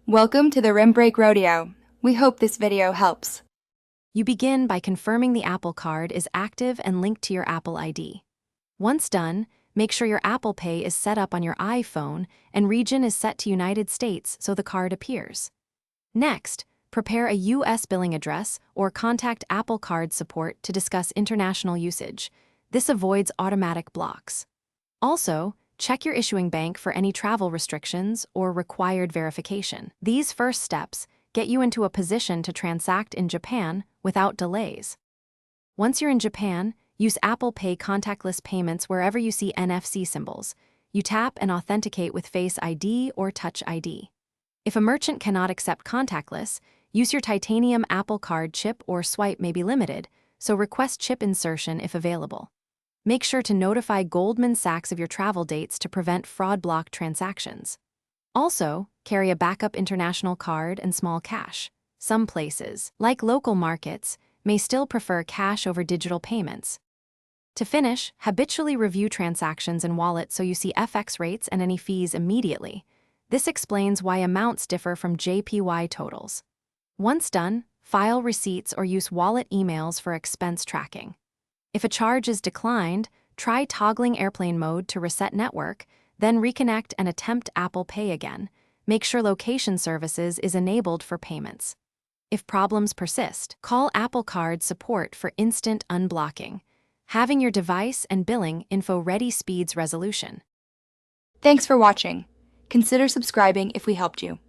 Welcome to the Rim Break Rodeo. We hope this video helps. You begin by confirming the Apple Card is active and linked to your Apple ID. Once done, make sure your Apple Pay is set up on your iPhone and region is set to United States so the card appears. Next, prepare a US billing address or contact Apple Card support to discuss international usage. This avoids automatic blocks. Also, check your issuing bank for any travel restrictions or required verification. These first steps get you into a position to transact in Japan without delays. Once you're in Japan, use Apple Pay contactless payments wherever you see NFC symbols. You tap and authenticate with Face ID or Touch ID. If a merchant cannot accept contactless, use your titanium Apple Card chip or swipe may be limited, so request chip insertion if available. Make sure to notify Goldman Sachs of your travel dates to prevent fraud-blocked transactions. Also, carry a backup international card and small cash. Some places, like local markets, may still prefer cash over digital payments. To finish, habitually review transactions in Wallet so you see FX rates and any fees immediately. This explains why amounts differ from JPY totals. Once done, file receipts or use Wallet emails for expense tracking. If a charge is declined, try toggling airplane mode to reset network, then reconnect and attempt Apple Pay again. Make sure location services is enabled for payments. If problems persist, call Apple Card support for instant unblocking. Having your device and billing info ready speeds resolution. Thanks for watching. Consider subscribing if we helped you.